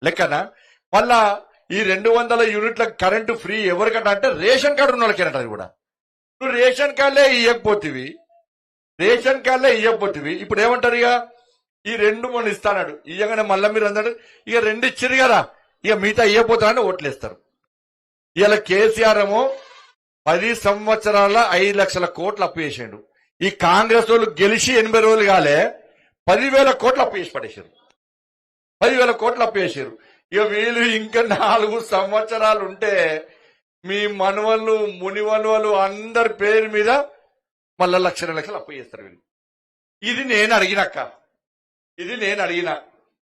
లెక్కనా? మళ్ళా ఈ 200 యూనిట్ల కరెంటు ఫ్రీ ఎవరికంటే అంటే రేషన్ కార్డు ఉన్న వాళ్ళకి అది కూడా. నువ్వు రేషన్ కార్డులే ఇవ్వకపోతివి, ఇప్పుడు ఏమంటారు? ఇక ఈ 2 మొన్న ఇస్తాడు, ఇయ్యగానే మళ్ళీ మీరు అందరు ఇక 2 ఇచ్చిరు కదా, ఇక మిగతా ఇవ్వబోతారని ఓట్లేస్తారు. ఇలా కేసీఆర్ ఏమో 10 సంవత్సరాల 5 లక్షల కోట్లు అప్పు చేసిండు. ఈ కాంగ్రెస్ వాళ్ళు గెలిచి 80 రోజులు కాలే 10,000 కోట్లు అప్పు చేసి పడేసారు. 10,000 కోట్లు అప్పు చేసారు. ఇక వీళ్ళు ఇంకా 4 సంవత్సరాలు ఉంటే మీ మనవళ్ళు మునివన్వలు అందరి పేరు మీద మళ్ళా లక్షలు అప్పు చేస్తారు వీళ్ళు. ఇది నేను అడిగిన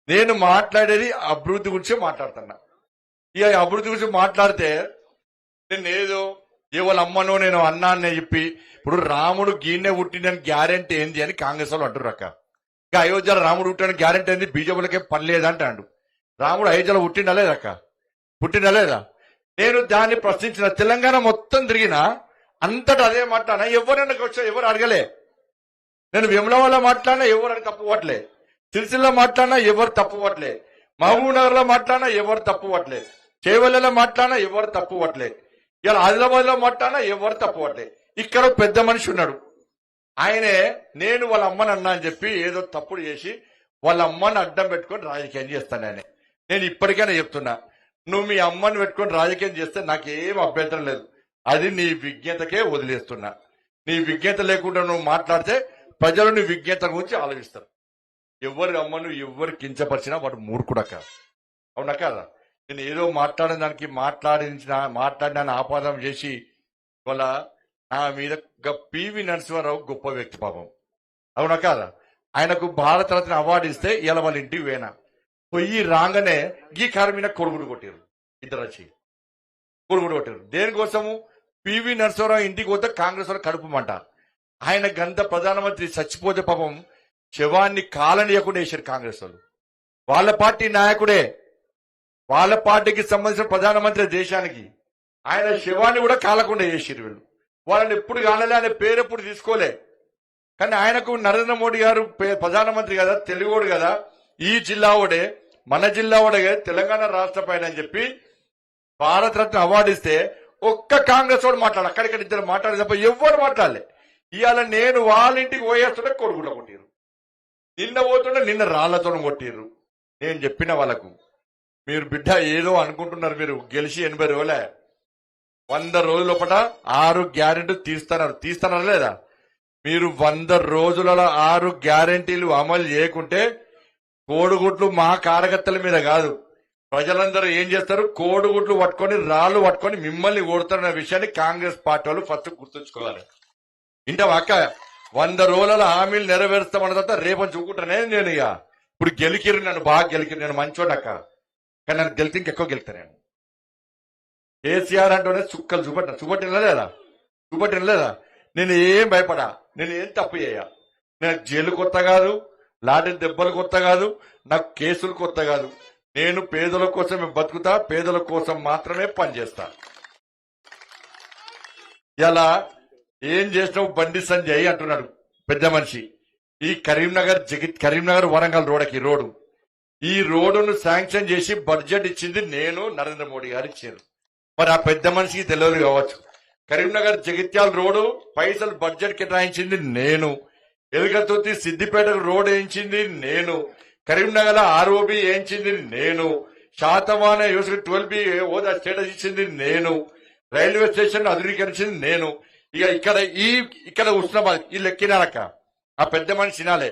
నేను మాట్లాడేది అభివృద్ధి గురించి మాట్లాడుతున్నా. ఇక అభివృద్ధి గురించి మాట్లాడితే నేను ఏదో వాళ్ళ అమ్మనో నేను అన్నా అని చెప్పి, ఇప్పుడు రాముడు గీనే పుట్టినని గ్యారెంటీ ఏంది అని కాంగ్రెస్ వాళ్ళు అంటారు అక్క. ఇంకా అయోధ్యలో రాముడు పుట్టిన గ్యారెంటీ ఏంది? బీజేపీలకే పని లేదంటాడు. రాముడు అయోధ్యలో పుట్టిందా లేదక్క? పుట్టిందా లేదా? నేను దాన్ని ప్రశ్నించిన, తెలంగాణ మొత్తం తిరిగినా అంతటా అదే మాట్లాడినా ఎవరైనా వచ్చా ఎవరు అడగలే. నేను విమలవాళ్ళ మాట్లాడినా ఎవరు తప్పుపట్లే, సిరిసిల్ల మాట్లాడినా ఎవరు తప్పుపట్లే, మహబూబ్ నగర్ లో మాట్లాడినా ఎవరు తప్పుపట్లే, చేవెళ్లలో మాట్లాడినా ఎవరు తప్పుపట్లే, ఇలా ఆదిలాబాద్ లో మాట్లాడినా ఎవరు తప్పుపట్లే. ఇక్కడ పెద్ద మనిషి ఉన్నాడు, ఆయనే నేను వాళ్ళ అమ్మని అన్నా అని చెప్పి ఏదో తప్పుడు చేసి వాళ్ళ అమ్మని అడ్డం పెట్టుకొని రాజకీయం చేస్తాను. నేను ఇప్పటికైనా చెప్తున్నా, నువ్వు మీ అమ్మని పెట్టుకొని రాజకీయం చేస్తే నాకేం అభ్యంతరం లేదు. అది నీ విజ్ఞతకే వదిలేస్తున్నా. నీ విజ్ఞత లేకుండా నువ్వు మాట్లాడితే ప్రజలు నీ విజ్ఞత గురించి ఆలోచిస్తారు. ఎవరి అమ్మను ఎవరు కించపరిచినా వాడు మూర్ఖుడక్క. అవునా కదా? నేను ఏదో మాట్లాడిన దానికి మాట్లాడిన ఆపాదన చేసి వాళ్ళ నా మీద పివి నరసింహారావు గొప్ప వ్యక్తి పాపం. అవునా కాదా? ఆయనకు భారతరత్న అవార్డు ఇస్తే ఇలా వాళ్ళ ఇంటికి వేనా పొయ్యి రాగానే ఈ కారు మీద కొడుగుడు కొట్టారు. ఇద్దరు వచ్చి కొడుగుడు కొట్టారు. దేనికోసము? పివి నరసింహారావు ఇంటికి పోతే కాంగ్రెస్ వాళ్ళు కడుపుమంట. ఆయన గంత ప్రధానమంత్రి చచ్చిపోతే పాపం శవాన్ని కాలనీయకుండా వేశారు కాంగ్రెస్ వాళ్ళు. వాళ్ళ పార్టీ నాయకుడే, వాళ్ళ పార్టీకి సంబంధించిన ప్రధానమంత్రి దేశానికి, ఆయన శవాన్ని కూడా కాలకుండా చేసారు వీళ్ళు. వాళ్ళని ఎప్పుడు కానలే, ఆయన పేరు ఎప్పుడు తీసుకోలే. కానీ ఆయనకు నరేంద్ర మోడీ గారు ప్రధానమంత్రి కదా, తెలుగోడు కదా, ఈ జిల్లా వాడే, మన జిల్లా వాడే, తెలంగాణ రాష్ట్ర పైన అని చెప్పి భారతరత్న అవార్డు ఇస్తే ఒక్క కాంగ్రెస్ వాడు మాట్లాడాలి. అక్కడిక్కడ ఇద్దరు మాట్లాడే తప్ప ఎవరు మాట్లాడలే. ఇవాళ నేను వాళ్ళ ఇంటికి పోయేస్తుంటే కొడుకులో కొట్టిరు, నిన్న పోతుంటే నిన్న రాళ్లతో కొట్టిర్రు. నేను చెప్పిన వాళ్ళకు, మీరు బిడ్డ ఏదో అనుకుంటున్నారు, మీరు గెలిచి 80 రోజులే, 100 రోజుల లోపల 6 గ్యారెంటీలు తీస్తారా లేదా? మీరు 100 రోజులలో 6 గ్యారెంటీలు అమలు చేయకుంటే కోడిగుడ్లు మా కార్యకర్తల మీద కాదు, ప్రజలందరూ ఏం చేస్తారు? కోడిగుడ్లు పట్టుకొని రాళ్లు పట్టుకొని మిమ్మల్ని కొడుతున్న విషయాన్ని కాంగ్రెస్ పార్టీ వాళ్ళు ఫస్ట్ గుర్తుంచుకోవాలి. ఇంటా అక్క 100 రోజుల హామీలు నెరవేరుస్తామన్న తర్వాత రేపని చూకుంటానే. నేను ఇక ఇప్పుడు గెలికిరు, నన్ను బాగా గెలికిరు, నేను మంచోడక్క, కానీ నన్ను గెలితే ఇంకెక్కువ గెలుతా. నేను కేసీఆర్ అంటూనే చుక్కలు చూపట్టిన లేదా? నేను ఏం భయపడా, నేను ఏం తప్పు చేయ. నేను జైలు కొత్త కాదు, లాఠీ దెబ్బలు కొత్త కాదు, నాకు కేసులు కొత్త కాదు. నేను పేదల కోసమే బతుకుతా, పేదల కోసం మాత్రమే పనిచేస్తా. ఇలా ఏం చేసినావు బండి సంజయ్ అంటున్నాడు పెద్ద మనిషి. ఈ కరీంనగర్ వరంగల్ రోడ్డు, ఈ రోడ్డును శాంక్షన్ చేసి బడ్జెట్ ఇచ్చింది నేను, నరేంద్ర మోడీ గారు ఇచ్చారు. మరి ఆ పెద్ద మనిషికి తెలియదు కావచ్చు. కరీంనగర్ జగిత్యాల రోడ్డు పైసలు బడ్జెట్ కేటాయించింది నేను, ఎలుగతుర్తి సిద్దిపేట రోడ్ వేయించింది నేను, కరీంనగర్ ROB వేయించింది నేను, శాతవాన యూసుకు 12B హోదా స్టేటస్ ఇచ్చింది నేను, రైల్వే స్టేషన్ అధునీకరించింది నేను. ఇక ఇక్కడ ఉస్మానాబాద్ ఈ లెక్కినారక్క, ఆ పెద్ద మనిషి తినాలే.